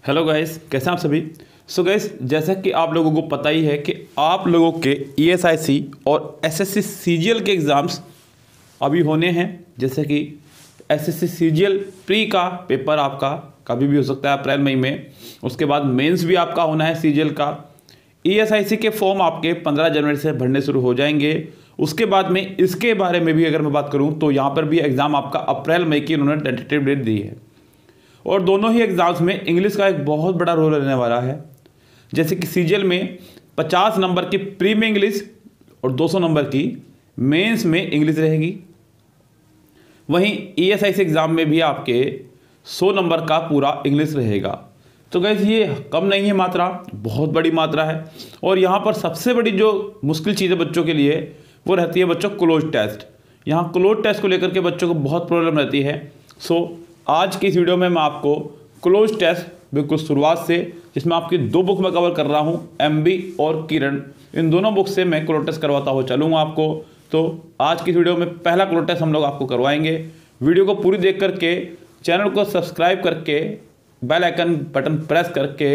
Hello guys, कैसे हैं आप सभी। सो गाइस, जैसा कि आप लोगों को पता ही है कि आप लोगों के ईएसआईसी और एसएससी सीजीएल के एग्ज़ाम्स अभी होने हैं। जैसे कि एसएससी सीजीएल प्री का पेपर आपका कभी भी हो सकता है अप्रैल मई में। उसके बाद मेंस भी आपका होना है सीजीएल का। ईएसआईसी के फॉर्म आपके 15 जनवरी से भरने शुरू हो जाएंगे। उसके बाद में इसके बारे में भी अगर मैं बात करूं तो यहाँ पर भी एग्ज़ाम आपका अप्रैल मई की उन्होंने टेंटेटिव डेट दी है। और दोनों ही एग्ज़ाम्स में इंग्लिश का एक बहुत बड़ा रोल रहने वाला है। जैसे कि सीजीएल में 50 नंबर की प्री में इंग्लिश और 200 नंबर की मेंस में इंग्लिश रहेगी। वहीं ईएसआईसी एग्ज़ाम में भी आपके 100 नंबर का पूरा इंग्लिश रहेगा। तो गैस, ये कम नहीं है मात्रा, बहुत बड़ी मात्रा है। और यहाँ पर सबसे बड़ी जो मुश्किल चीज़ है बच्चों के लिए वो रहती है बच्चों क्लोज टेस्ट। यहाँ क्लोज टेस्ट को लेकर के बच्चों को बहुत प्रॉब्लम रहती है। सो आज की इस वीडियो में मैं आपको क्लोज टेस्ट बिल्कुल शुरुआत से, जिसमें आपकी 2 बुक मैं कवर कर रहा हूँ, एमबी और किरण, इन दोनों बुक से मैं क्लोज टेस्ट करवाता हुआ चलूँगा आपको। तो आज की इस वीडियो में पहला क्लोज टेस्ट हम लोग आपको करवाएंगे। वीडियो को पूरी देख करके, चैनल को सब्सक्राइब करके, बेल आइकन बटन प्रेस करके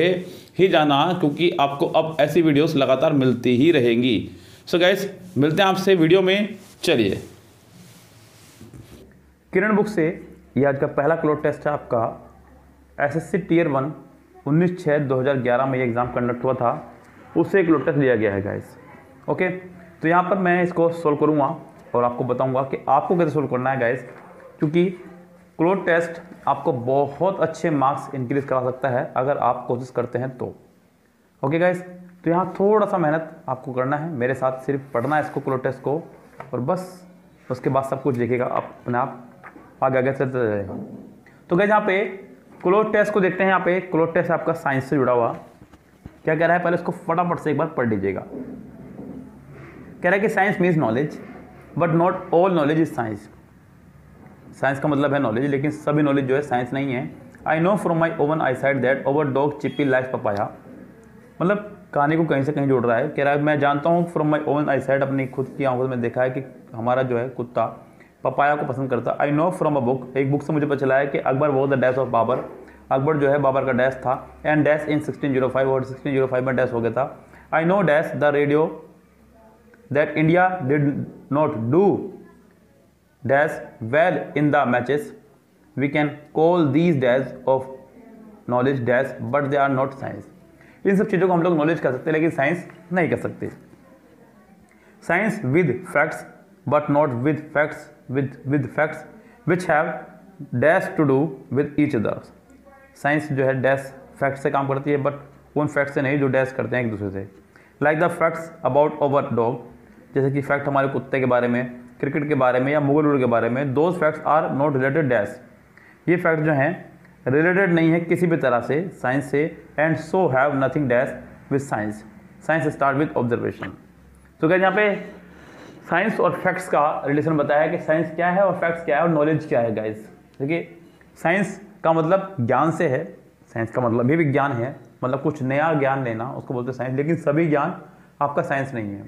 ही जाना, क्योंकि आपको अब ऐसी वीडियोस लगातार मिलती ही रहेंगी। सो गाइस, मिलते हैं आपसे वीडियो में। चलिए, किरण बुक से ये आज का पहला क्लोज टेस्ट है आपका। एसएससी टियर 1 19/6/2011 में ये एग्ज़ाम कंडक्ट हुआ था, उससे क्लोज टेस्ट लिया गया है गाइस। ओके, तो यहाँ पर मैं इसको सोल्व करूँगा और आपको बताऊँगा कि आपको कैसे सोल्व करना है गाइस, क्योंकि क्लोज टेस्ट आपको बहुत अच्छे मार्क्स इंक्रीज करा सकता है अगर आप कोशिश करते हैं तो। ओके गाइस, तो यहाँ थोड़ा सा मेहनत आपको करना है, मेरे साथ सिर्फ पढ़ना है इसको, क्लोज टेस्ट को, और बस उसके बाद सब कुछ देखेगा अपने आप आगे आगे चलते जाएगा। तो गाइस, यहाँ पे क्लोज टेस्ट को देखते हैं। यहाँ पे क्लोज टेस्ट आपका साइंस से जुड़ा हुआ क्या कह रहा है, पहले इसको फटाफट से एक बार पढ़ लीजिएगा। कह रहा है कि science means knowledge but not all knowledge is science. Science का मतलब है नॉलेज, लेकिन सभी नॉलेज जो है साइंस नहीं है। I know from my own eye sight that our dog Chippy like papaya. मतलब कहानी को कहीं से कहीं जोड़ रहा है। कह रहा है मैं जानता हूँ from my own eye side, अपनी खुद की आंखों में देखा है कि हमारा जो है कुत्ता पपाया को पसंद करता। I know from a book, एक बुक से मुझे पता चला है कि Akbar was the dash of Babur. Akbar जो है बाबर का डैश था। एंड डैश इन 1605, और 1605 में डैश हो गया था। I know dash the radio that India did not do dash well in the matches. We can call these dash of knowledge dash but they are not science. इन सब चीज़ों को हम लोग नॉलेज कर सकते हैं, लेकिन साइंस नहीं कर सकते। Science with facts but not with facts with facts which have dash to do with each other। Science जो है डैश फैक्ट से काम करती है, बट उन फैक्ट से नहीं जो डैश करते हैं एक दूसरे से। Like the facts about our dog, जैसे कि फैक्ट हमारे कुत्ते के बारे में, क्रिकेट के बारे में या मुगल रूल के बारे में। Those facts are not related dash, ये फैक्ट जो हैं रिलेटेड नहीं है किसी भी तरह से साइंस से। And so have nothing dash with science. Science start with observation. तो क्या यहाँ पे साइंस और फैक्ट्स का रिलेशन बताया है कि साइंस क्या है और फैक्ट्स क्या है और नॉलेज क्या है गाइस। देखिए, साइंस का मतलब ज्ञान से है, साइंस का मतलब भी विज्ञान है, मतलब कुछ नया ज्ञान लेना, उसको बोलते हैं साइंस। लेकिन सभी ज्ञान आपका साइंस नहीं है।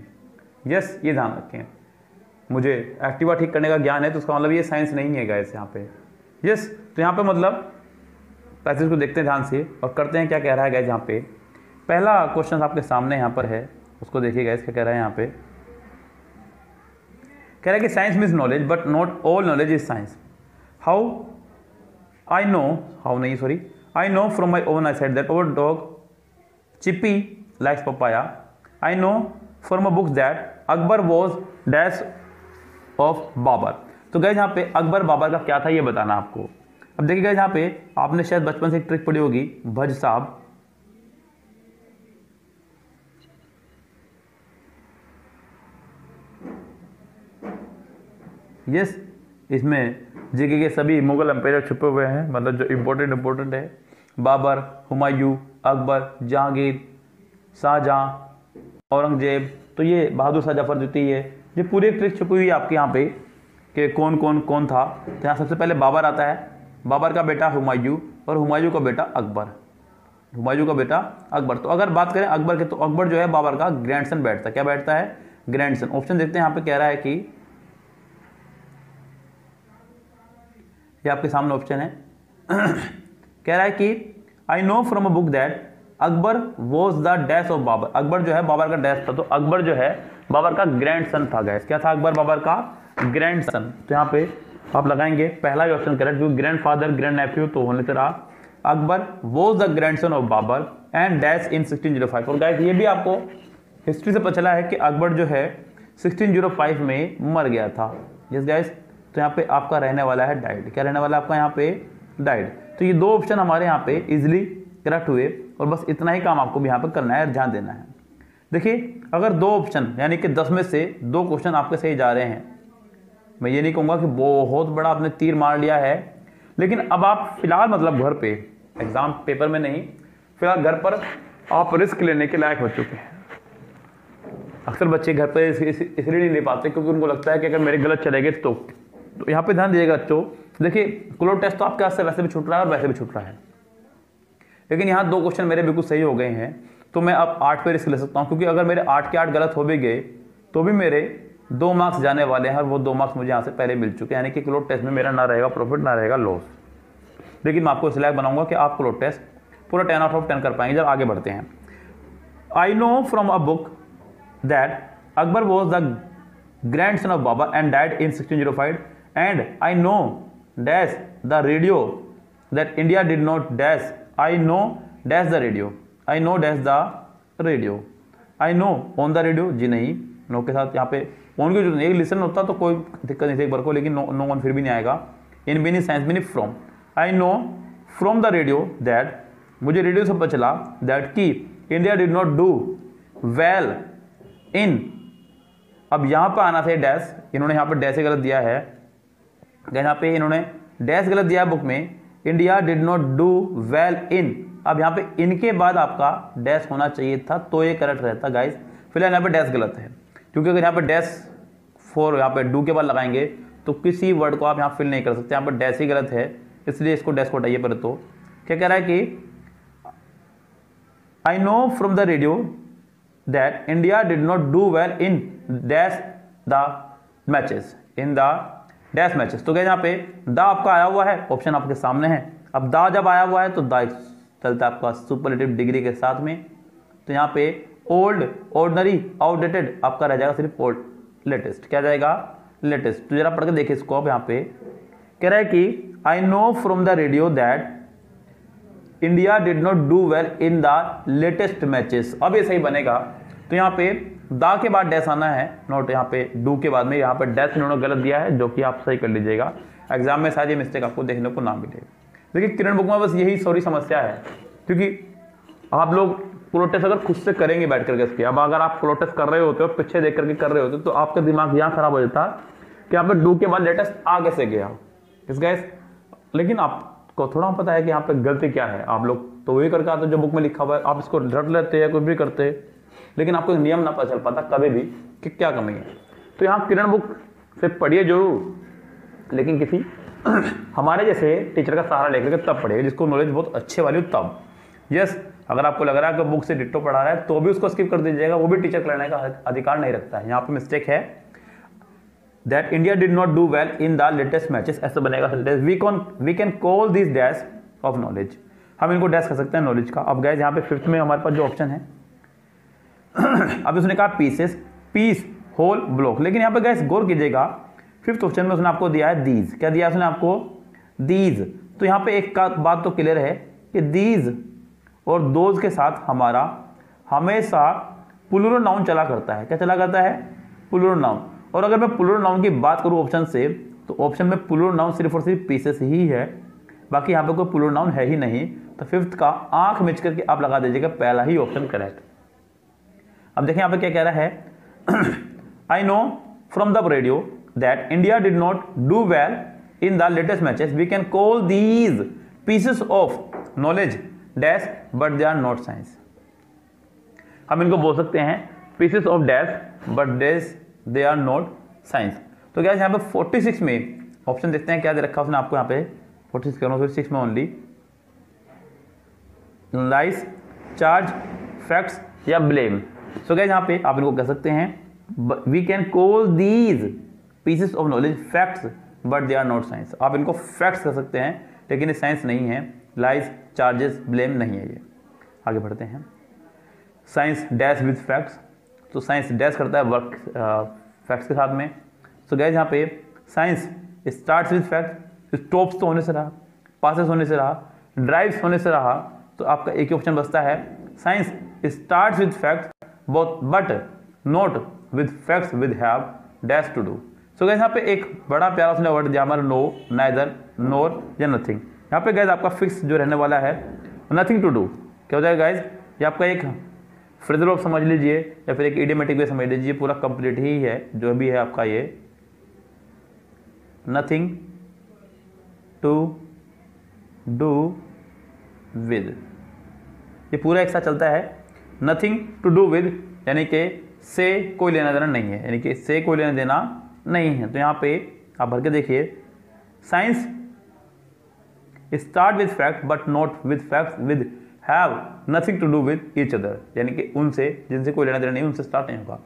यस, ये ध्यान रखें। मुझे एक्टिवा ठीक करने का ज्ञान है तो उसका मतलब ये साइंस नहीं है गाइस यहाँ पे। यस, तो यहाँ पे मतलब पैसेज को देखते हैं ध्यान से और करते हैं क्या कह रहा है गाइस। यहाँ पे पहला क्वेश्चन आपके सामने यहाँ पर है, उसको देखिए गाइस क्या कह रहा है। यहाँ पे कह रहा है कि science means knowledge but not all knowledge is science. I know from my own eye sight that our dog Chippy likes papaya. I know from a book that Akbar was dash of Babur. तो guys, यहाँ पे अकबर बाबर का क्या था ये बताना आपको। अब देखिए गाइस, यहाँ पे आपने शायद बचपन से एक ट्रिक पढ़ी होगी, भज साहब। यस, इसमें जीके के सभी मुगल एम्पायर छुपे हुए हैं, मतलब जो इम्पोर्टेंट है। बाबर, हुमायूं, अकबर, जहांगीर, शाहजहां, औरंगजेब, तो ये बहादुर शाह जफर द्वितीय है। ये पूरी एक ट्रिक छुपी हुई है आपके यहाँ पे कि कौन कौन कौन था। तो यहाँ सबसे पहले बाबर आता है, बाबर का बेटा हुमायूं और हुमायूं का बेटा अकबर। हुमायूं का बेटा अकबर। तो अगर बात करें अकबर के, तो अकबर जो है बाबर का ग्रैंडसन बैठता है। क्या बैठता है? ग्रैंडसन। ऑप्शन देखते हैं, यहाँ पे कह रहा है कि ये आपके सामने ऑप्शन है कह रहा है कि I know from a book that Akbar was the dash of Babur. Akbar जो है बाबर का डैश था, तो अकबर जो है बाबर का ग्रैंडसन था गैस। क्या था अकबर बाबर का ग्रैंडसन। तो यहाँ पे आप लगाएंगे पहला ही ऑप्शन करेक्ट, क्योंकि ग्रैंड फादर ग्रैंड नेफ्यू तो होने से रहा। Akbar was the grandson of Babur and dash in 1605। और गाइस ये भी आपको हिस्ट्री से पता चला है कि अकबर जो है 1605 में मर गया था। यस गाइस, तो यहाँ पे आपका रहने वाला है डाइड। क्या रहने वाला है आपका यहाँ पे डाइड। तो ये दो ऑप्शन हमारे यहाँ पे इजिली करेक्ट हुए, और बस इतना ही काम आपको भी यहाँ पे करना है, ध्यान देना है। देखिए अगर दो ऑप्शन यानी कि 10 में से 2 क्वेश्चन आपके सही जा रहे हैं, मैं ये नहीं कहूँगा कि बहुत बड़ा आपने तीर मार लिया है, लेकिन अब आप फिलहाल मतलब घर पे एग्जाम पेपर में नहीं, फिलहाल घर पर आप रिस्क लेने के लायक हो चुके हैं। अक्सर बच्चे घर पर इसलिए नहीं ले पाते क्योंकि उनको लगता है कि अगर मेरे गलत चलेंगे तो यहाँ पे ध्यान दीजिएगा बच्चों। देखिए क्लोज टेस्ट तो आपके हाथ से वैसे भी छूट रहा है और वैसे भी छूट रहा है, लेकिन यहाँ 2 क्वेश्चन मेरे बिल्कुल सही हो गए हैं, तो मैं अब 8 पे रिस्क ले सकता हूँ, क्योंकि अगर मेरे 8 के 8 गलत हो भी गए तो भी मेरे 2 मार्क्स जाने वाले हैं, और वो 2 मार्क्स मुझे यहाँ से पहले मिल चुके हैं, यानी कि क्लोज टेस्ट में मेरा ना रहेगा प्रॉफिट ना रहेगा लॉस। लेकिन मैं आपको इस लायक बनाऊंगा कि आप क्लोज टेस्ट पूरा 10 आउट ऑफ 10 कर पाएंगे। जब आगे बढ़ते हैं, I know from a book that Akbar was the grandson of Babur and died in 1605 and I know dash the radio that India did not dash. I know dash the radio. I know dash the radio. I know on the radio. जी नहीं, no के साथ यहाँ पे on की जरूरत नहीं, listen होता तो कोई दिक्कत नहीं थी एक बार को, लेकिन नो ऑन फिर भी नहीं आएगा। इन भी नहीं, साइंस भी नहीं, from. I know from the radio that, मुझे रेडियो से पता चला दैट कि India did not do well इन। अब यहाँ पर आना था डैश, इन्होंने यहाँ पर डैश ही गलत दिया है, यहाँ पे इन्होंने डैश गलत दिया है बुक में, India did not do well इन। अब यहाँ पे इनके बाद आपका डैश होना चाहिए था तो ये करेक्ट रहता गाइस। फिलहाल यहाँ पे डैश गलत है, क्योंकि अगर यहाँ पे डैश 4 यहाँ पे डू के बाद लगाएंगे तो किसी वर्ड को आप यहाँ फिल नहीं कर सकते, यहाँ पर डैश ही गलत है, इसलिए इसको डैश को हटाइए। पर तो क्या कह रहा है कि I know from the radio that India did not do well in dash the matches, in the dash matches. तो क्या यहाँ पे द आपका आया हुआ है, ऑप्शन आपके सामने है। अब द जब आया हुआ है तो द चलता है आपका सुपरलेटिव डिग्री के साथ में, तो यहाँ पे ओल्ड, ऑर्डिनरी, आउटडेटेड आपका रह जाएगा सिर्फ ओल्ड, लेटेस्ट। क्या जाएगा लेटेस्ट। तो जरा पढ़ के देखिए इसको। अब यहाँ पे कह रहा है कि I know from the radio that India did not do well in the latest matches. अब ये सही बनेगा, तो यहाँ पे दा के बाद डैश आना है, नोट यहाँ पे डू के बाद में, यहाँ पे डैश इन्होंने गलत दिया है, जो कि आप सही कर लीजिएगा। एग्जाम में शायद ये मिस्टेक आपको देखने को ना मिले। देखिए किरण बुक में बस यही सॉरी समस्या है, क्योंकि आप लोग प्रोटेस्ट अगर खुद से करेंगे बैठ करके इसके, अब अगर आप प्रोटेस्ट कर रहे होते हो पीछे देख करके कर रहे होते तो आपका दिमाग यहाँ खराब हो जाता कि यहाँ पे डू के बाद लेटेस्ट आ कैसे गया इस गैस। लेकिन आपको थोड़ा पता है कि यहाँ पे गलती क्या है, आप लोग तो वही करके आते जो बुक में लिखा हुआ है, आप इसको रट लेते हैं कुछ भी करते हैं, लेकिन आपको नियम ना पता चल पाता कभी भी कि क्या कमी है। तो यहाँ किरण बुक से पढ़िए जरूर, लेकिन किसी हमारे जैसे टीचर का सहारा लेकर के तब पढ़िए जिसको नॉलेज बहुत अच्छे वाली हो तब। यस, अगर आपको लग रहा है कि बुक से डिट्टो पढ़ा रहा है तो भी उसको स्किप कर दीजिएगा, वो भी टीचर करने का अधिकार नहीं रखता है। यहाँ पे मिस्टेक है that India did not do well in the latest matches, ऐसा बनेगा sentence. We can call this dash of knowledge, हम इनको डैश कर सकते हैं नॉलेज का। अब गाइस यहाँ पे 5th में हमारे पास जो ऑप्शन है अब उसने कहा पीसेस, पीस, होल, ब्लॉक, लेकिन यहाँ पे गाइस गौर कीजिएगा 5th ऑप्शन में उसने आपको दिया है दीज। क्या दिया उसने आपको? दीज। तो यहाँ पे एक का बात तो क्लियर है कि दीज और दोज के साथ हमारा हमेशा प्लूरल नाउन चला करता है। क्या चला करता है? Plural noun. और अगर मैं प्लूरल नाउन की बात करूँ ऑप्शन से, तो ऑप्शन में प्लूरल नाउन सिर्फ और सिर्फ पीसेस ही है, बाकी यहाँ पे कोई प्लूरल नाउन है ही नहीं। तो 5th का आंख मिच करके आप लगा दीजिएगा पहला ही ऑप्शन करेक्ट। अब देखिए यहाँ पे क्या कह रहा है, I know from the radio that India did not do well in the latest matches, we can call these pieces of knowledge dash but they are not science. हम इनको बोल सकते हैं pieces of dash but dash they are not science. तो क्या यहाँ पे 46 में ऑप्शन देखते हैं क्या दे रखा उसने आपको यहाँ पे 46 करो फिर 6 में ओनली लाइस, चार्ज, फैक्ट्स या ब्लेम। सो क्या यहाँ पे आप इनको कह सकते हैं we can call these pieces of knowledge facts but they are not science. आप इनको फैक्ट्स कह सकते हैं लेकिन ये साइंस नहीं है, लाइज, चार्जेस, ब्लेम नहीं है ये। आगे बढ़ते हैं। साइंस डैश विद फैक्ट्स, तो साइंस डैश करता है वर्क फैक्ट्स के साथ में। सो गाइस यहाँ पे science starts with fact, stops तो होने से रहा, पासेस होने से रहा, ड्राइव्स होने से रहा, तो आपका एक ही ऑप्शन बचता है science starts with facts but not with facts with have dash to do. So guys यहाँ पे एक बड़ा प्यारा उसने वर्ड दिया हमारा नो, नाइदर, नोर या नथिंग। यहाँ पे गाइस आपका फिक्स जो रहने वाला है नथिंग टू डू। क्या हो जाएगा गाइस, ये आपका एक फ्रेजल वर्ब समझ लीजिए या फिर एक इडियोमेटिक वे समझ लीजिए, पूरा कंप्लीट ही है जो भी है आपका ये नथिंग टू डू विद, ये पूरा एक साथ चलता है। नथिंग टू डू विद यानी कि से कोई लेना देना नहीं है, यानी कि से कोई लेना देना नहीं है। तो यहाँ पे आप भर के देखिए science start with fact but not with facts with have nothing to do with each other, यानी कि उनसे जिनसे कोई लेना देना नहीं उनसे स्टार्ट नहीं होगा।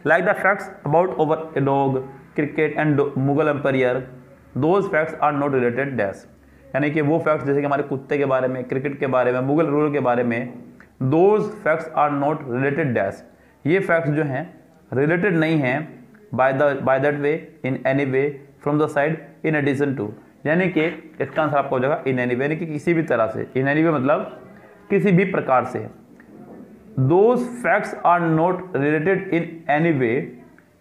Like the facts about over a dog, cricket and Mughal empire, those facts are not related dash, यानी कि वो फैक्ट्स जैसे कि हमारे कुत्ते के बारे में, क्रिकेट के बारे में, मुगल रूलर के बारे में, those facts are not related dash, ये फैक्ट्स जो हैं रिलेटेड नहीं हैं by that way, in any way, from the side, in addition to, यानी कि इसका आंसर आपका हो जाएगा इन एनी वे, यानी कि किसी भी तरह से। इन एनी वे मतलब किसी भी प्रकार से। Those facts are not related in any way,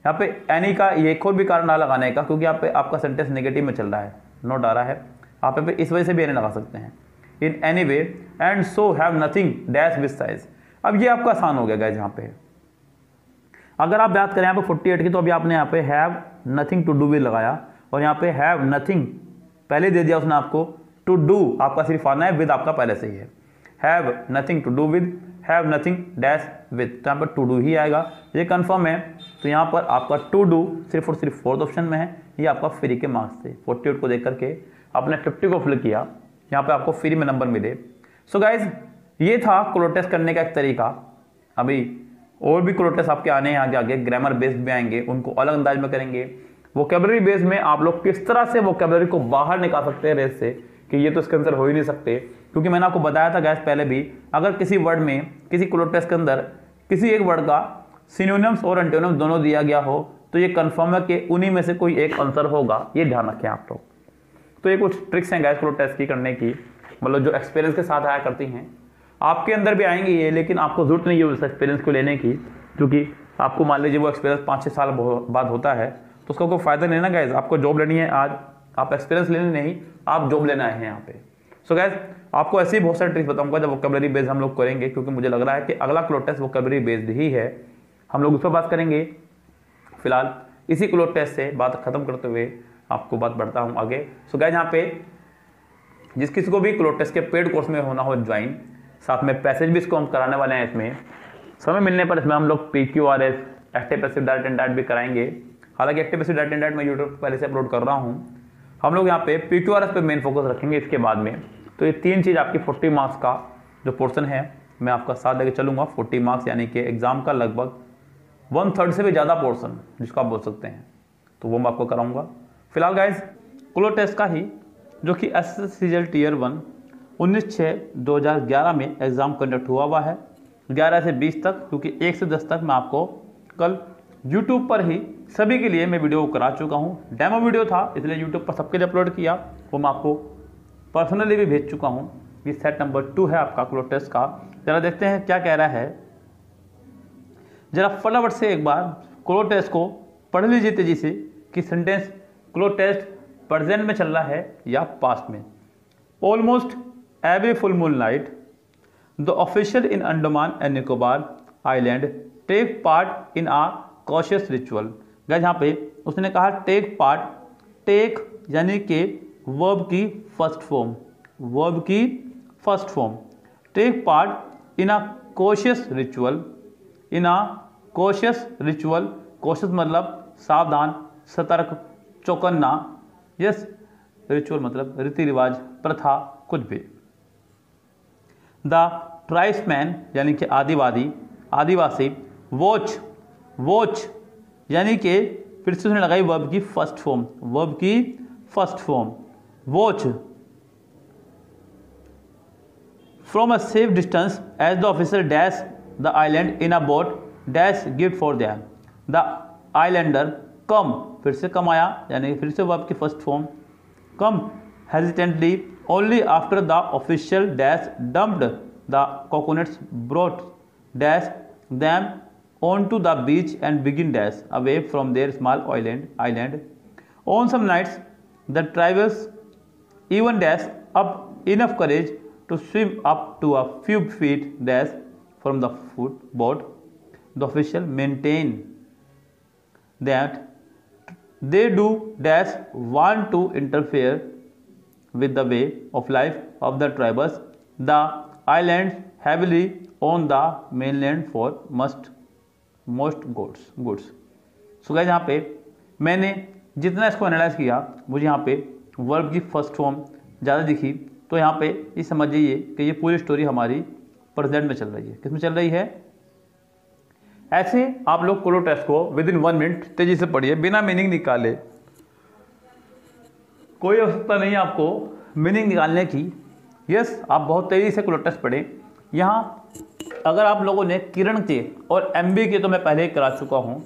यहाँ पे एनी का ये एक और भी कारण ना लगाने का, क्योंकि यहाँ पे आपका सेंटेंस नेगेटिव में चल रहा है, नोट आ रहा है, आप पे इस वजह से भी एनी लगा सकते हैं। इन any way and so have nothing dash with size. अब ये आपका आसान हो गया गाइस। यहाँ पे अगर आप बात करें यहाँ पे 48 की, तो अभी आपने यहाँ पे have nothing to do with लगाया और यहाँ पे हैव नथिंग पहले दे दिया उसने आपको, टू डू आपका सिर्फ आना है, विद आपका पहले से ही है। Have nothing to do with, have nothing dash with, तो यहाँ पर टू डू ही आएगा, ये कंफर्म है। तो यहाँ पर आपका टू डू सिर्फ और सिर्फ फोर्थ ऑप्शन में है, ये आपका फ्री के मार्क्स थे। 48 को देख करके आपने 50 को फिल किया, यहाँ पे आपको फ्री में नंबर मिले। सो गाइज ये था क्लोज टेस्ट करने का एक तरीका। अभी और भी क्लोज टेस्ट आपके आने हैं आगे आगे, ग्रामर बेस्ड भी आएंगे, उनको अलग अंदाज में करेंगे। वोकेबलरी बेस्ड में आप लोग किस तरह से वोकेबलरी को बाहर निकाल सकते हैं रेस से, कि ये तो इसके अंदर हो ही नहीं सकते, क्योंकि मैंने आपको बताया था गैस पहले भी, अगर किसी वर्ड में किसी क्लोज टेस्ट के अंदर किसी एक वर्ड का सिनोनिम्स और एंटोनिम्स दोनों दिया गया हो, तो ये कंफर्म है कि उन्हीं में से कोई एक आंसर होगा, ये ध्यान रखें आप लोग। तो ये कुछ ट्रिक्स हैं गैस क्लोज टेस्ट की करने की, मतलब जो एक्सपीरियंस के साथ आया करती हैं, आपके अंदर भी आएंगी ये, लेकिन आपको जरूरत नहीं है उस एक्सपीरियंस को लेने की, क्योंकि आपको मान लीजिए वो एक्सपीरियंस 5-6 साल बाद होता है, तो उसका कोई फायदा नहीं ना गैस। आपको जॉब लेनी है आज, आप एक्सपीरियंस लेने नहीं, आप जॉब लेना है यहाँ पे। सो गैस आपको ऐसे ही बहुत सारे ट्रिक्स बताऊंगा जब वोकेबलरी बेस्ड हम लोग करेंगे, क्योंकि मुझे लग रहा है कि अगला क्लोज टेस्ट वोकेबलरी बेस्ड ही है, हम लोग उस पर बात करेंगे। फिलहाल इसी क्लोज टेस्ट से बात खत्म करते हुए आपको बात बढ़ता हूँ आगे। सो गैस यहाँ पे जिस किसी को भी क्लोज टेस्ट के पेड कोर्स में होना हो ज्वाइन, साथ में पैसेज भी इसको हम कराने वाले हैं, इसमें समय मिलने पर इसमें हम लोग PQRS, active passive direct and direct भी कराएंगे। हालांकि active passive direct and direct मैं यूट्यूब पर पहले से अपलोड कर रहा हूँ, हम लोग यहाँ पे PQRS पे मेन फोकस रखेंगे इसके बाद में। तो ये 3 चीज़ आपकी 40 मार्क्स का जो पोर्शन है मैं आपका साथ लेके चलूँगा। 40 मार्क्स यानी कि एग्जाम का लगभग 1/3 से भी ज़्यादा पोर्शन जिसको आप बोल सकते हैं, तो वो मैं आपको कराऊंगा। फिलहाल गाइज क्लोज टेस्ट का ही जो कि SSCGL Tier 1 19/6/2011 में एग्ज़ाम कंडक्ट हुआ है 11 से 20 तक, क्योंकि 1 से 10 तक मैं आपको कल YouTube पर ही सभी के लिए मैं वीडियो करा चुका हूँ। डेमो वीडियो था इसलिए YouTube पर सबके लिए अपलोड किया, वो मैं आपको पर्सनली भी भेज चुका हूँ। ये सेट नंबर 2 है आपका क्लोज टेस्ट का। जरा देखते हैं क्या कह रहा है, जरा फटाफट से एक बार क्लोज टेस्ट को पढ़ लीजिए तेजी से कि सेंटेंस क्लोज टेस्ट प्रेजेंट में चल रहा है या पास्ट में। Almost every full moon night the official in Andaman and Nicobar island take part in a cautious ritual. Guys यहाँ पे उसने कहा टेक पार्ट, टेक यानी कि वर्ब की फर्स्ट फॉर्म, वर्ब की first form, take part in a cautious ritual, in a cautious ritual, cautious मतलब सावधान, सतर्क, चौकन्ना, यस, रिचुअल मतलब रीति रिवाज, प्रथा, कुछ भी। द ट्राइब्समैन यानी कि आदिवादी, आदिवासी, वॉच, वॉच यानी कि फिर से उसने लगाई वर्ब की फर्स्ट फॉर्म, वर्ब की first form, watch, from a safe distance as the officer dash the island in a boat dash gift for them the islander come, फिर से कम आया यानी फिर से वर्ब की first form come hesitantly only after the official dash dumped the coconuts brought dash them on to the beach and begin dash away from their small island. On some nights, the travelers even dash up enough courage to swim up to a few feet dash from the boat. The official maintain that they do dash want to interfere with the way of life of the tribes. The islands heavily on the mainland for most goods. So guys यहाँ पे मैंने जितना इसको analyse किया मुझे यहाँ पे verb की फर्स्ट फॉर्म ज़्यादा दिखी, तो यहाँ पे ये समझ जाइए कि ये पूरी स्टोरी हमारी प्रेजेंट में चल रही है। किस में चल रही है? ऐसे आप लोग क्लो टेस्ट को विद इन 1 मिनट तेजी से पढ़िए बिना मीनिंग निकाले। कोई आवश्यकता नहीं है आपको मीनिंग निकालने की। यस, आप बहुत तेजी से क्लो टेस्ट पढ़ें। यहाँ अगर आप लोगों ने किरण के और एमबी के तो मैं पहले ही करा चुका हूँ,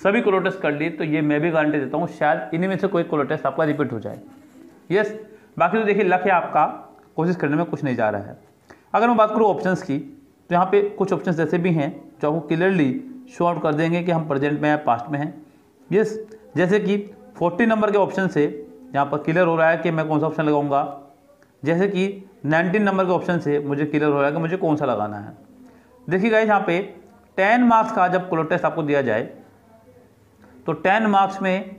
सभी क्लो टेस्ट कर लिए, तो ये मैं भी गारंटी देता हूँ शायद इन्हीं में से कोई क्लो टेस्ट आपका रिपीट हो जाए। यस, बाकी तो देखिए लक्ष्य आपका कोशिश करने में कुछ नहीं जा रहा है। अगर मैं बात करूँ ऑप्शंस की, तो यहाँ पे कुछ ऑप्शंस ऐसे भी हैं जो आपको क्लियरली शो आउट कर देंगे कि हम प्रेजेंट में हैं पास्ट में हैं। यस, जैसे कि 40 नंबर के ऑप्शन से यहाँ पर क्लियर हो रहा है कि मैं कौन सा ऑप्शन लगाऊंगा, जैसे कि 19 नंबर के ऑप्शन से मुझे क्लियर हो रहा है कि मुझे कौन सा लगाना है। देखिए गाइस, यहाँ पे 10 मार्क्स का जब क्लो टेस्ट आपको दिया जाए तो 10 मार्क्स में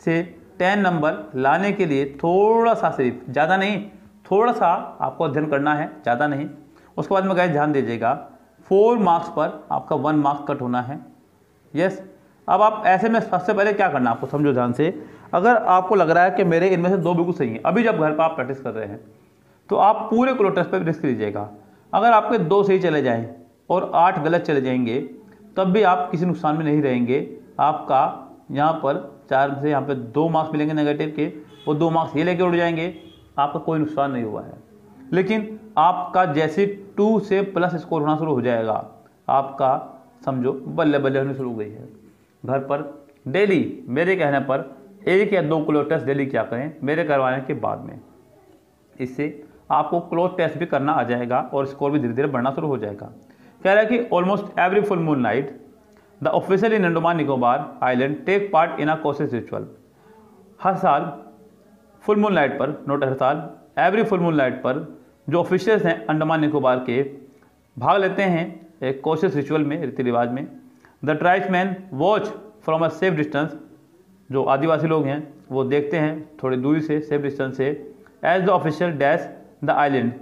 से 10 नंबर लाने के लिए थोड़ा सा, सिर्फ ज़्यादा नहीं, थोड़ा सा आपको अध्ययन करना है, ज़्यादा नहीं। उसके बाद में गाइस ध्यान दीजिएगा 4 मार्क्स पर आपका 1 मार्क्स कट होना है। यस, अब आप ऐसे में सबसे पहले क्या करना है आपको समझो ध्यान से। अगर आपको लग रहा है कि मेरे इनमें से 2 बिल्कुल सही हैं, अभी जब घर पर आप प्रैक्टिस कर रहे हैं तो आप पूरे क्लो टेस्ट पर रिस्क लीजिएगा। अगर आपके 2 सही चले जाएँ और 8 गलत चले जाएंगे तब भी आप किसी नुकसान में नहीं रहेंगे। आपका यहाँ पर 4 से यहाँ पे 2 मार्क्स मिलेंगे नेगेटिव के, वो 2 मार्क्स ये लेके उड़ जाएंगे, आपका कोई नुकसान नहीं हुआ है। लेकिन आपका जैसे 2 से प्लस स्कोर होना शुरू हो जाएगा, आपका समझो बल्ले बल्ले होनी शुरू हो गई है। घर पर डेली मेरे कहने पर 1 या 2 क्लो टेस्ट डेली क्या करें मेरे करवाने के बाद में, इससे आपको क्लो टेस्ट भी करना आ जाएगा और स्कोर भी धीरे धीरे बढ़ना शुरू हो जाएगा। कह रहा है कि almost every full moon night the officer in Andaman Nicobar island take part in a कोशिश रिचुअल। हर साल फुल मून नाइट पर, नोट हर साल, एवरी फुल मून नाइट पर जो ऑफिसर्स हैं अंडमान निकोबार के भाग लेते हैं एक कोशिश रिचुअल में, रीति रिवाज में। The tribesman watch from a safe distance, जो आदिवासी लोग हैं वो देखते हैं थोड़ी दूरी से, सेफ डिस्टेंस से, as the official dash the island,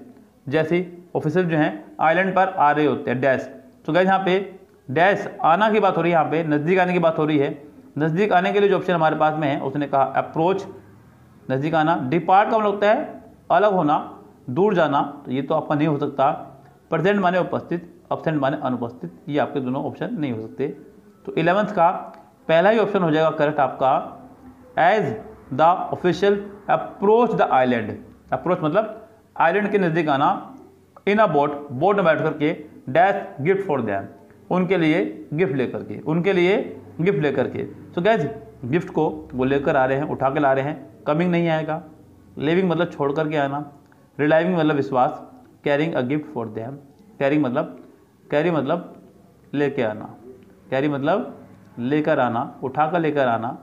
जैसे ऑफिसर जो हैं आइलैंड पर आ रहे होते हैं डैश। तो गाइस यहाँ पे डैश आना की बात हो रही है, यहाँ पे नज़दीक आने की बात हो रही है। नज़दीक आने के लिए जो ऑप्शन हमारे पास में है उसने कहा अप्रोच, नज़दीक आना। डिपार्ट का मतलब होता है अलग होना, दूर जाना, तो ये तो आपका नहीं हो सकता। प्रेजेंट माने उपस्थित, एब्सेंट माने अनुपस्थित, ये आपके दोनों ऑप्शन नहीं हो सकते। तो 11th का पहला ही ऑप्शन हो जाएगा करेक्ट आपका, as the official approach the island. Approach मतलब आइलैंड के नज़दीक आना, इन अ बोट, बोट में बैठ करके, डैश गिफ्ट फॉर दैम, उनके लिए गिफ्ट लेकर के, उनके लिए गिफ्ट लेकर के। सो गाइस, गिफ्ट को वो लेकर आ रहे हैं, उठा के ला रहे हैं, कमिंग नहीं आएगा। लिविंग मतलब छोड़ करके आना, रिलाइविंग मतलब विश्वास, carrying a gift for them, carry मतलब लेके आना, कैरी मतलब लेकर आना, उठा कर लेकर आना।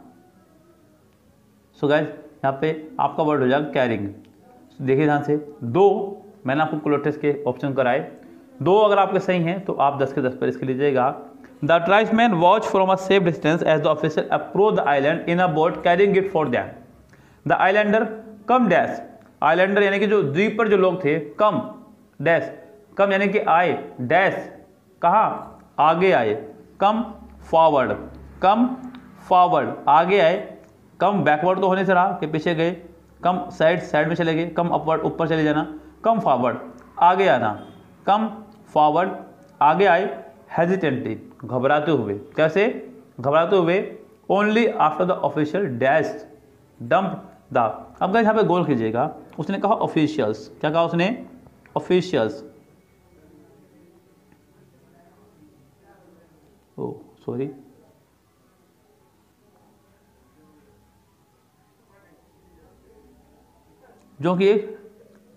सो गाइस, यहाँ पे आपका वर्ड हो जाएगा कैरिंग। देखिए ध्यान से, 2 मैंने आपको क्लो टेस्ट के ऑप्शन कराए, 2 अगर आपके सही हैं तो आप 10 के 10 पर इसके लीजिएगा। The tribesman watch from a safe distance as the officer approach the island in a boat carrying gift for them. The islander come dash, islander यानी कि जो द्वीप पर जो लोग थे, कम डैश, कम यानी कि आए, डैश कहाँ, आगे आए, कम फॉरवर्ड, कम फॉरवर्ड आगे आए, कम बैकवर्ड तो होने से रहा कि पीछे गए, कम साइड में चले गए, कम अपवर्ड ऊपर चले जाना, कम फॉरवर्ड आगे आना, कम फॉरवर्ड आगे आए, हेजिटेंटली घबराते हुए, कैसे घबराते हुए, only after the official dash dump the. अब गाइस यहाँ पे गौर कीजिएगा, उसने कहा ऑफिशियल्स, क्या कहा उसने, ऑफिशियल्स, ओ सॉरी, जो कि एक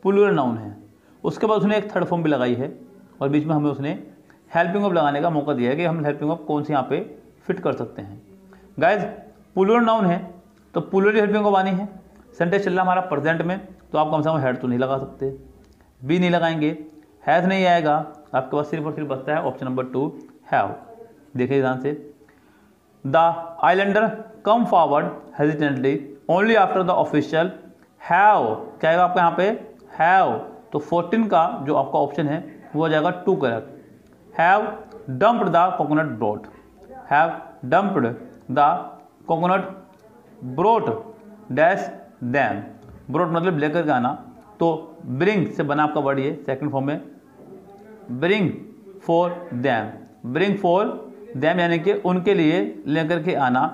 प्लूरल नाउन है। उसके बाद उसने एक थर्ड फॉर्म भी लगाई है और बीच में हमें उसने हेल्पिंग ऑफ लगाने का मौका दिया है कि हम हेल्पिंग ऑफ कौन सी यहाँ पे फिट कर सकते हैं। गाइज प्लूरल नाउन है तो प्लूरल हेल्पिंग ऑफ आनी है। सेंटेंस चल रहा हमारा प्रेजेंट में, तो आप कम से कम हेड तो नहीं लगा सकते, बी नहीं लगाएंगे, हैज़ नहीं आएगा, आपके पास सिर्फ और सिर्फ बचता है ऑप्शन नंबर 2 हैव। देखिए ध्यान से, the islander come forward hesitantly only after the official have, क्या आएगा आपका यहाँ पे हैव, तो 14 का जो आपका ऑप्शन है वो हो जाएगा 2 correct. Have dumped the coconut brought, have dumped the coconut brought dash them, brought मतलब लेकर के आना, तो ब्रिंग से बना आपका वर्ड ये सेकंड फॉर्म में, bring for them, bring for them यानी कि उनके लिए लेकर के आना।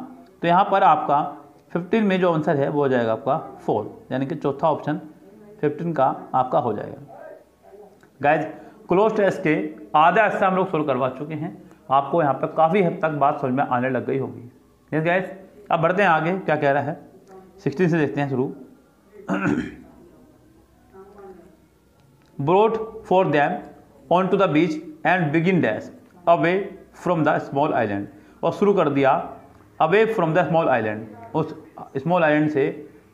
तो यहाँ पर आपका 15 में जो आंसर है वो हो जाएगा आपका 4, यानी कि चौथा ऑप्शन 15 का आपका हो जाएगा। गाइज क्लोज टेस्ट के आधा हिस्सा हम लोग सोल्व करवा चुके हैं, आपको यहाँ पर काफ़ी हद तक बात समझ में आने लग गई होगी। यस गाइज, अब बढ़ते हैं आगे, क्या कह रहा है 16 से देखते हैं शुरू। brought for them onto the beach and begin dash away from the small island, और शुरू कर दिया away from the small island, उस स्मॉल आइलैंड से,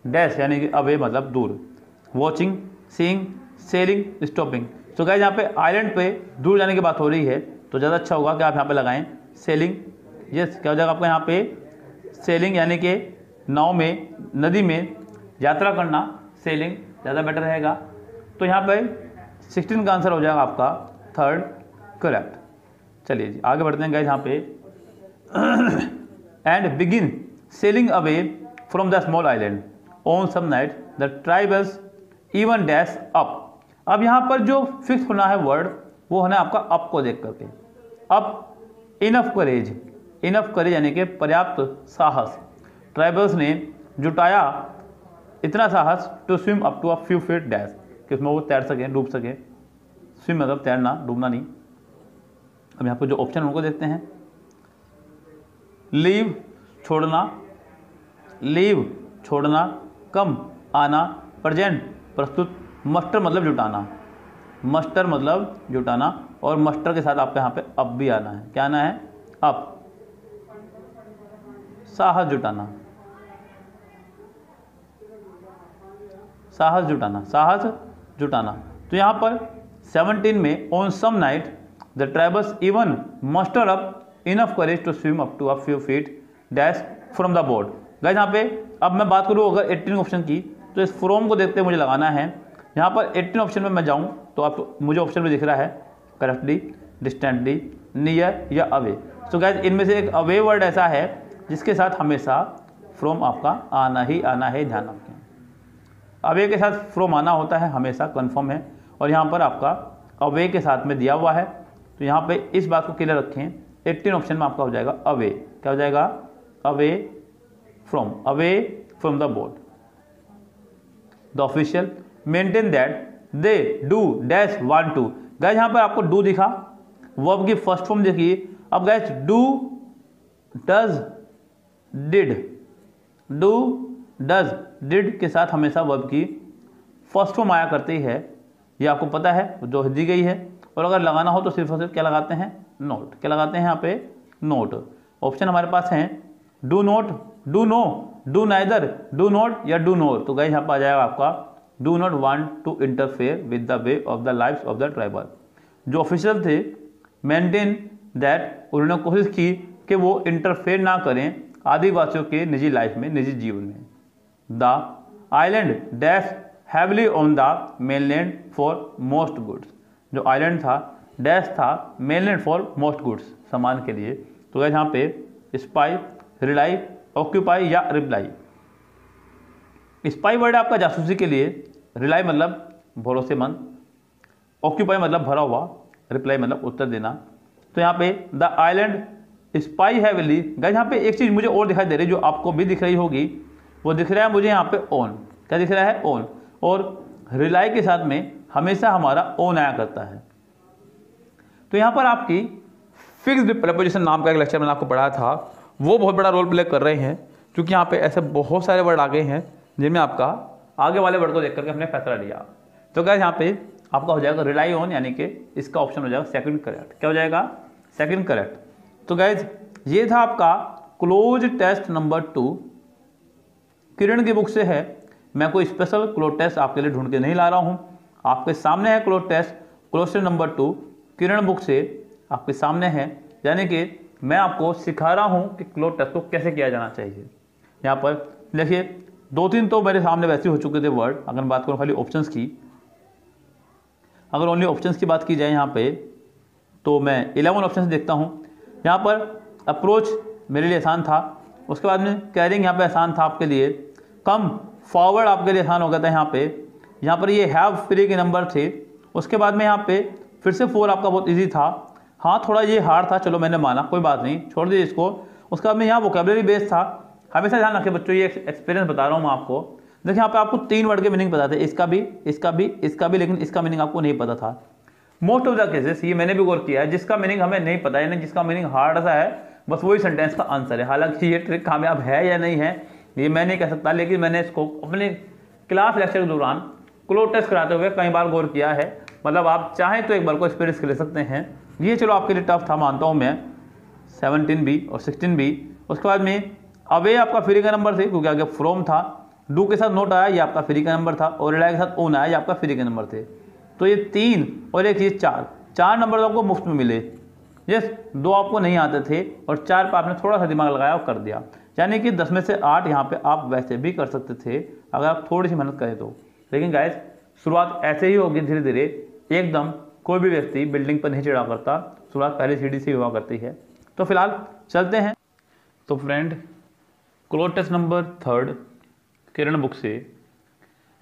डैश यानी कि away मतलब दूर, वॉचिंग, सीइंग, सेलिंग, स्टॉपिंग। तो गाइस यहाँ पे आइलैंड पे दूर जाने की बात हो रही है तो ज़्यादा अच्छा होगा कि आप यहाँ पे लगाएं सेलिंग। यस, क्या हो जाएगा आपका यहाँ पे सेलिंग यानी कि नाव में, नदी में यात्रा करना, सेलिंग ज़्यादा बेटर रहेगा। तो यहाँ पे 16 का आंसर हो जाएगा आपका 3rd करेक्ट। चलिए जी आगे बढ़ते हैं गाइस यहाँ पे। And begin sailing away from the small island on some night the tribals even dash up. अब यहाँ पर जो फिक्स होना है वर्ड वो होना है आपका अप को देख करके। Up enough courage, enough courage यानी कि पर्याप्त साहस, ट्राइबल्स ने जुटाया इतना साहस to swim up to a few feet dash, कि उसमें वो तैर सकें, डूब सकें। स्विम मतलब तैरना, डूबना नहीं। अब यहाँ पर जो ऑप्शन उनको देखते हैं, लीव छोड़ना, लीव छोड़ना, कम आना, प्रेजेंट प्रस्तुत, मस्टर मतलब जुटाना, मस्टर मतलब जुटाना, और मस्टर के साथ आपके यहाँ पे अप भी आना है। क्या आना है? अप, साहस जुटाना, साहस जुटाना, साहस जुटाना। तो यहाँ पर 17 में on some night the tribals even muster up enough courage to swim up to a few feet dash from the board. Guys यहाँ पे अब मैं बात करूँ अगर 18 ऑप्शन की, तो इस फ्रॉम को देखते मुझे लगाना है। यहाँ पर 18 ऑप्शन में मैं जाऊँ तो आप मुझे ऑप्शन में दिख रहा है करेक्टली, डिस्टेंटली, नियर या अवे। तो गाइस इनमें से एक अवे वर्ड ऐसा है जिसके साथ हमेशा फ्रॉम आपका आना ही आना है, ध्यान रखें। अवे के साथ फ्रॉम आना होता है हमेशा, कंफर्म है। और यहाँ पर आपका अवे के साथ में दिया हुआ है, तो यहाँ पे इस बात को क्लियर रखें। 18 ऑप्शन में आपका हो जाएगा अवे। क्या हो जाएगा? Away from the board. The official maintain that they do dash want to. Guys यहाँ पर आपको डू दिखा, वर्ब की फर्स्ट फॉर्म देखिए। अब guys do, does, did, do, does, did के साथ हमेशा वर्ब की फर्स्ट फॉर्म आया करती है, ये आपको पता है जो दी गई है। और अगर लगाना हो तो सिर्फ और सिर्फ क्या लगाते हैं? नोट। क्या लगाते हैं यहाँ पे? नोट। ऑप्शन हमारे पास हैं do not, do no, do neither, do not या डू नोर। तो गाइस यहाँ पर आ जाएगा आपका do not want to interfere with the way of the life of the tribal. जो ऑफिशियल थे मेंटेन दैट, उन्होंने कोशिश की कि वो इंटरफेयर ना करें आदिवासियों के निजी लाइफ में, निजी जीवन में। The island dash heavily on the mainland for most goods. जो आइलैंड था डैश था मेनलैंड फॉर मोस्ट गुड्स, सामान के लिए। तो गाइस यहाँ पे स्पाई, रिलाई, ऑक्यूपाई या रिप्लाई। स्पाई वर्ड आपका जासूसी के लिए, रिलाई मतलब भरोसेमंद, ऑक्यूपाई मतलब भरा हुआ, रिप्लाई मतलब उत्तर देना। तो यहाँ पे the island spy heavily. Guys यहाँ पे एक चीज़ मुझे और दिखाई दे रही है जो आपको भी दिख रही होगी, वो दिख रहा है मुझे यहाँ पे ऑन। क्या दिख रहा है? ऑन। और रिलाई के साथ में हमेशा हमारा ऑन आया करता है। तो यहाँ पर आपकी फिक्स्ड प्रीपोजिशन नाम का एक लेक्चर मैंने आपको पढ़ाया था, वो बहुत बड़ा रोल प्ले कर रहे हैं, क्योंकि यहाँ पे ऐसे बहुत सारे वर्ड आ गए हैं जिनमें आपका आगे वाले वर्ड को देख करके हमने फैसला लिया। तो गाइस यहाँ पे आपका हो जाएगा रिलाई ऑन, यानी कि इसका ऑप्शन हो जाएगा सेकंड करेक्ट। क्या हो जाएगा? Second correct. तो गाइस ये था आपका क्लोज टेस्ट नंबर 2, किरण की बुक से है। मैं कोई स्पेशल क्लोज टेस्ट आपके लिए ढूंढ के नहीं ला रहा हूँ, आपके सामने है क्लोज टेस्ट, क्वेश्चन नंबर 2 किरण बुक से आपके सामने है, यानी कि मैं आपको सिखा रहा हूँ कि क्लोज टेस्ट को कैसे किया जाना चाहिए। यहाँ पर देखिए 2-3 तो मेरे सामने वैसे हो चुके थे वर्ड। अगर बात करूँ खाली ऑप्शंस की, अगर ओनली ऑप्शंस की बात की जाए यहाँ पे, तो मैं 11 ऑप्शंस देखता हूँ। यहाँ पर अप्रोच मेरे लिए आसान था, उसके बाद में कैरिंग यहाँ पे आसान था आपके लिए, कम फॉरवर्ड आपके लिए आसान हो गया था यहाँ पर ये हैव फ्री के नंबर थे। उसके बाद में यहाँ पे फिर से 4 आपका बहुत ईजी था। हाँ थोड़ा ये हार्ड था, चलो मैंने माना, कोई बात नहीं, छोड़ दीजिए इसको। उसके बाद में यहाँ वोकेबलरी बेस्ड था। हमेशा ध्यान रखिए बच्चों, ये एक्सपीरियंस बता रहा हूँ मैं आपको। देखिए यहाँ पे आपको 3 वर्ड के मीनिंग पता थे, इसका भी, लेकिन इसका मीनिंग आपको नहीं पता था। मोस्ट ऑफ द केसेस ये मैंने भी गौर किया है, जिसका मीनिंग हमें नहीं पता है, यानी जिसका मीनिंग हार्ड सा है, बस वही सेंटेंस का आंसर है। हालांकि ये ट्रिक कामयाब है या नहीं है ये मैं नहीं कह सकता, लेकिन मैंने इसको अपने क्लास लेक्चर के दौरान क्लोज टेस्ट कराते हुए कई बार गौर किया है। मतलब आप चाहें तो एक बार को एक्सपीरियंस ले सकते हैं। ये चलो आपके लिए टफ था, मानता हूँ मैं, 17 भी और 16 भी। उसके बाद में अवे आपका फ्री का नंबर थे, क्योंकि आगे फ्रॉम था, डू के साथ नोट आया, ये आपका फ्री का नंबर था, और रिलाई के साथ ओन आया, ये आपका फ्री के नंबर थे। तो ये 3 और एक चीज़ 4 नंबर तो आपको मुफ्त में मिले। यस, 2 आपको नहीं आते थे और 4 पर आपने थोड़ा सा दिमाग लगाया और कर दिया, यानी कि 10 में से 8 यहाँ पे आप वैसे भी कर सकते थे अगर आप थोड़ी सी मेहनत करें तो। लेकिन गाइस शुरुआत ऐसे ही होगी धीरे धीरे, एकदम कोई भी व्यक्ति बिल्डिंग पर नहीं चढ़ा करता, शुरुआत पहले सीढ़ी से हुआ करती है। तो फिलहाल चलते हैं। तो फ्रेंड, क्लोज टेस्ट नंबर 3 किरण बुक से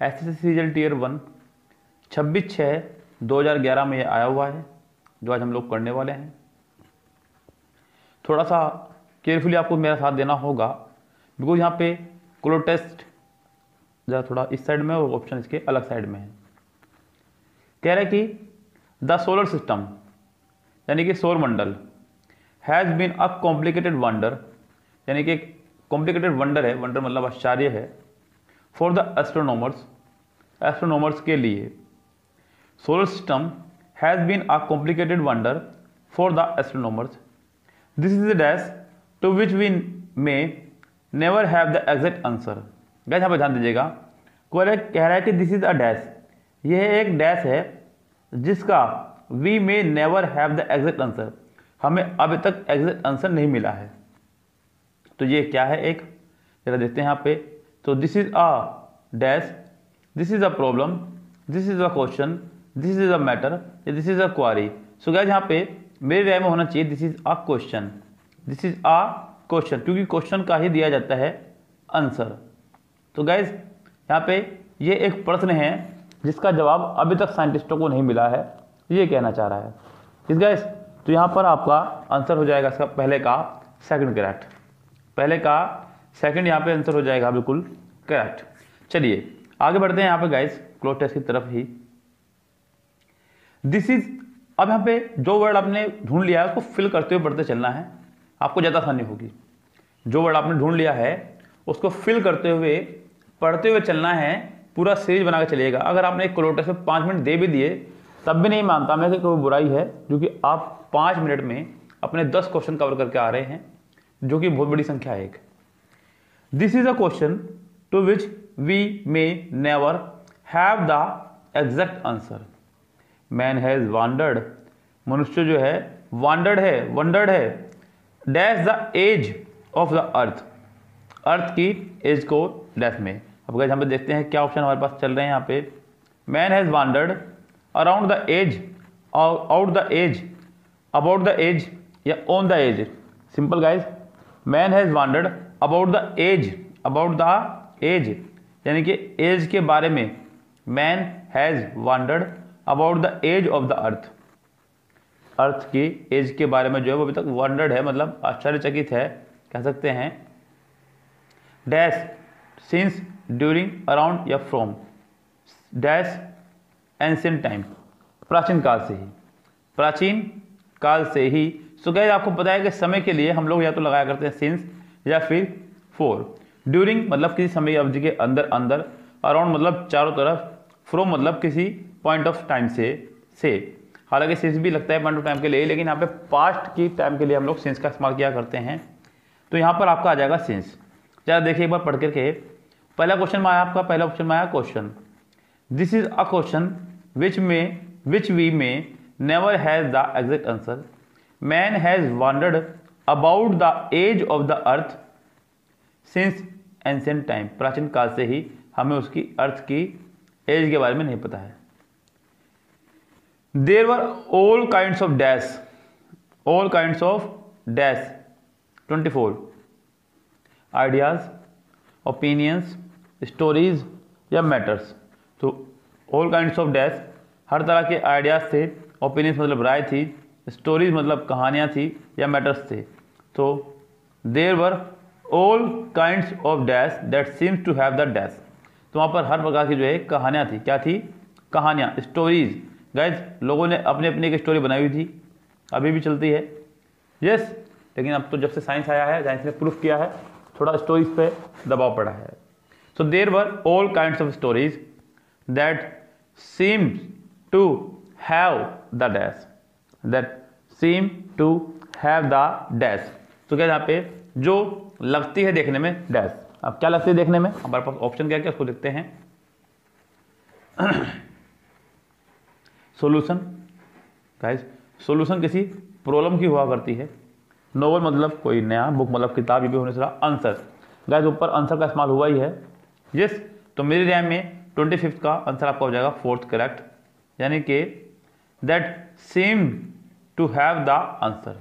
SSC टियर 1 26/6/2011 में ये आया हुआ है, जो आज हम लोग करने वाले हैं। थोड़ा सा केयरफुली आपको मेरा साथ देना होगा, बिकॉज यहाँ पे क्लोज टेस्ट ज़रा थोड़ा इस साइड में और ऑप्शन इसके अलग साइड में है। कह रहा है कि द सोलर सिस्टम, यानी कि सौर मंडल, has been a complicated wonder, यानी कि एक कॉम्प्लिकेटेड वंडर है, वंडर मतलब आश्चर्य है, फॉर द एस्ट्रोनॉमर्स के लिए। Solar system has been a complicated wonder for the astronomers, this is the dash to which we may never have the exact answer. Guys यहाँ पर ध्यान दीजिएगा, कह रहा है कि दिस इज अ डैश, यह एक डैश है जिसका we may never have the exact answer, हमें अभी तक एग्जैक्ट आंसर नहीं मिला है। तो ये क्या है, एक जरा देखते हैं यहाँ पे। तो this is a dash, this is a problem, this is a question, this is a matter, this is a query. So guys यहाँ पे मेरी राय में होना चाहिए this is a question, this is a question, क्योंकि क्वेश्चन का ही दिया जाता है आंसर। तो गाइस यहाँ पे ये एक प्रश्न है जिसका जवाब अभी तक साइंटिस्टों को नहीं मिला है, ये कहना चाह रहा है इस गाइस। तो यहाँ पर आपका आंसर हो जाएगा इसका पहले का सेकंड करेक्ट, पहले का सेकंड यहाँ पे आंसर हो जाएगा बिल्कुल करेक्ट। चलिए आगे बढ़ते हैं यहाँ पे गाइस क्लोज टेस्ट की तरफ ही। दिस इज, अब यहाँ पे जो वर्ड आपने ढूंढ लिया है उसको फिल करते हुए पढ़ते चलना है, आपको ज़्यादा आसानी होगी। जो वर्ड आपने ढूंढ लिया है उसको फिल करते हुए पढ़ते हुए चलना है, पूरा सीरीज बना के चलिएगा। अगर आपने एक क्लोज टेस्ट में 5 मिनट दे भी दिए तब भी नहीं मानता मैं कि कोई बुराई है, क्योंकि आप 5 मिनट में अपने 10 क्वेश्चन कवर करके आ रहे हैं, जो कि बहुत बड़ी संख्या है एक। This is a question to which we may never have the exact answer. Man has wandered, मनुष्य जो है वंडर्ड है dash the age of the earth, earth की एज को डैश में। अब गाइस हम पे देखते हैं क्या ऑप्शन हमारे पास चल रहे हैं यहाँ पे। Man has wandered around the age, out the age, about the age या on the age. Simple guys, man has wandered about the age, about the age यानी कि एज के बारे में। Man has wandered about the age of the earth, earth की age के बारे में जो है वो अभी तक वंडर्ड है, मतलब आश्चर्यचकित है कह सकते हैं। डैश सिंस, ड्यूरिंग, अराउंड या फ्रॉम। डैश एंशिएंट टाइम, प्राचीन काल से ही, प्राचीन काल से ही सो गाइस आपको पता है कि समय के लिए हम लोग या तो लगाया करते हैं सिंस या फिर फॉर। ड्यूरिंग मतलब किसी समय अवधि के अंदर अंदर, अराउंड मतलब चारों तरफ, फ्रॉम मतलब किसी पॉइंट ऑफ टाइम से। हालांकि सिंस भी लगता है पॉइंट ऑफ टाइम के लिए, लेकिन यहाँ पे पास्ट की टाइम के लिए हम लोग सिंस का इस्तेमाल किया करते हैं। तो यहाँ पर आपका आ जाएगा सिंस। जरा देखिए एक बार पढ़ करके। पहला क्वेश्चन में आया आपका, पहला ऑप्शन में आया question, this is a question which we may never has the exact answer. Man has wondered about the age of the earth since ancient time. प्राचीन काल से ही हमें उसकी अर्थ की एज के बारे में नहीं पता है। There were all kinds of dash 24 ideas, opinions, stories या मैटर्स। तो ऑल काइंड्स ऑफ डैश हर तरह के आइडियाज थे, ओपिनियंस मतलब राय थी, स्टोरीज मतलब कहानियाँ थी या मैटर्स थे। तो there were all kinds of dash that seems to have the dash. तो वहाँ पर हर प्रकार की जो है कहानियाँ थी। क्या थी? कहानियाँ, स्टोरीज। गाइज लोगों ने अपनी अपनी एक स्टोरी बनाई हुई थी, अभी भी चलती है। यस, लेकिन अब तो जब से साइंस आया है, साइंस ने प्रूफ किया है, थोड़ा स्टोरीज पे दबाव पड़ा है। So there were all kinds of stories that seems to have the dash, that seem to have the dash. तो क्या यहाँ पे जो लगती है देखने में डैश। अब क्या लगती है देखने में, हमारे पास ऑप्शन क्या क्या उसको देखते हैं। सॉल्यूशन। गाइस सॉल्यूशन किसी प्रॉब्लम की हुआ करती है। नोवेल मतलब कोई नया, बुक मतलब किताब, ये भी होने से रहा। आंसर, गाइस ऊपर आंसर का इस्तेमाल हुआ ही है। यस, तो मेरी राय में 25 का आंसर आपका हो जाएगा फोर्थ करेक्ट, यानी कि that seem to have the answer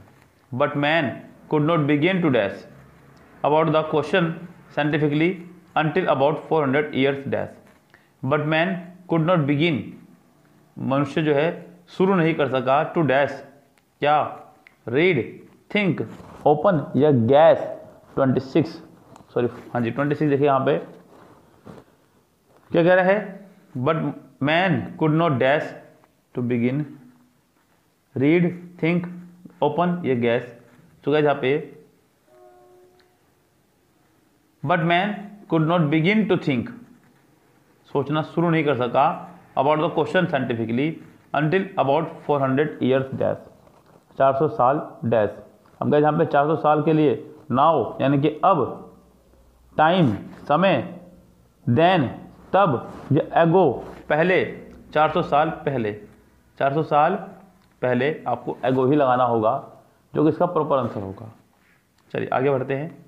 but man could not begin to dash about the question scientifically until about 400 years dash, but man could not begin, मनुष्य जो है शुरू नहीं कर सका टू डैश, क्या? रीड, थिंक, ओपन या gas. 26 sorry, हाँ जी 26 देखिए यहाँ पे क्या कह रहा है, but man could not dash to begin, read, think, open या गैस। तो गाइस यहाँ पे but man could not begin to think, सोचना शुरू नहीं कर सका, about the question scientifically until about 400 years dash, 400 साल डैश। हम कहे यहाँ पे 400 साल के लिए नाउ यानी कि अब, टाइम समय, देन तब, या एगो पहले, 400 साल पहले। 400 साल पहले आपको एगो ही लगाना होगा, जो कि इसका प्रॉपर आंसर होगा। चलिए आगे बढ़ते हैं।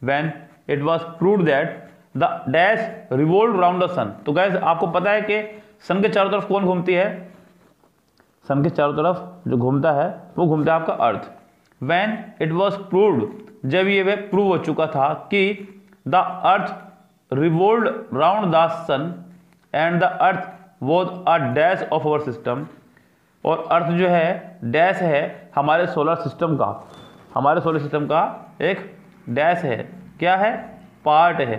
When it was proved that the dash revolved round the sun, तो गैस आपको पता है कि सन के चारों तरफ कौन घूमती है? सन के चारों तरफ जो घूमता है वो घूमता है आपका अर्थ। When it was proved, जब ये प्रूव हो चुका था कि the earth revolved round the sun and the earth was a dash of our system, और अर्थ जो है डैश है हमारे सोलर सिस्टम का, हमारे सोलर सिस्टम का एक डैश है, क्या है? पार्ट है।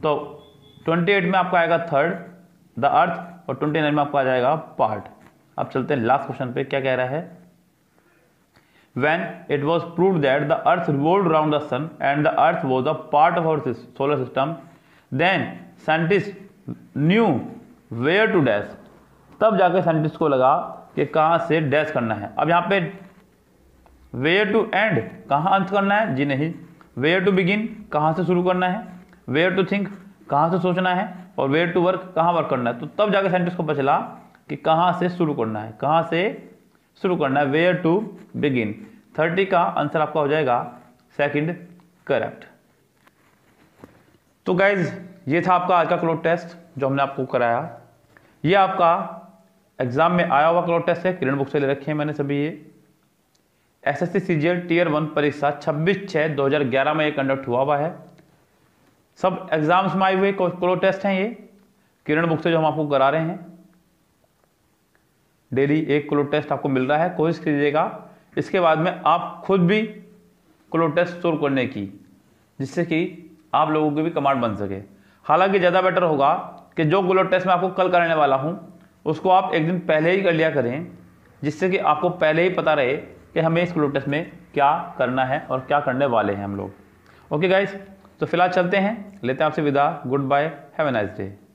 तो 28 में आपका आएगा थर्ड द अर्थ, और 29 में आपका आ जाएगा पार्ट। अब चलते हैं लास्ट क्वेश्चन पे, क्या कह रहा है? When it was proved that the earth revolved around the sun and the earth was a part of our solar system, then scientists knew where to dash, तब जाके साइंटिस्ट को लगा कि कहाँ से डैश करना है। अब यहाँ पे where to end, कहाँ अंत करना है? जी नहीं। वेयर टू बिगिन, कहाँ से शुरू करना है? वेयर टू थिंक, कहाँ से सोचना है? और वेयर टू वर्क, कहाँ वर्क करना है? तो तब जाकर साइंटिस्ट को पता चला कि कहाँ से शुरू करना है, कहाँ से शुरू करना है, वेयर टू बिगिन। 30 का आंसर आपका हो जाएगा सेकंड करेक्ट। तो गाइज ये था आपका आज का क्लोज टेस्ट जो हमने आपको कराया। ये आपका एग्जाम में आया हुआ क्लोज टेस्ट है, किरण बुक से ले रखे हैं मैंने सभी। ये एसएससी सीजीएल टीयर 1 परीक्षा 26/6/2011 में ये कंडक्ट हुआ है। सब एग्जाम्स में आए हुए क्लोज टेस्ट हैं, ये किरण बुक से जो हम आपको करा रहे हैं। डेली एक क्लोज टेस्ट आपको मिल रहा है, कोशिश कीजिएगा इसके बाद में आप खुद भी क्लोज टेस्ट सोल्व करने की, जिससे कि आप लोगों की भी कमांड बन सके। हालांकि ज़्यादा बेटर होगा कि जो क्लोज टेस्ट मैं आपको कल कराने वाला हूँ उसको आप एक दिन पहले ही कर लिया करें, जिससे कि आपको पहले ही पता रहे कि हमें इस क्लोज टेस्ट में क्या करना है और क्या करने वाले हैं हम लोग। ओके गाइस, तो फिलहाल चलते हैं, लेते हैं आपसे विदा। Goodbye, have a nice day.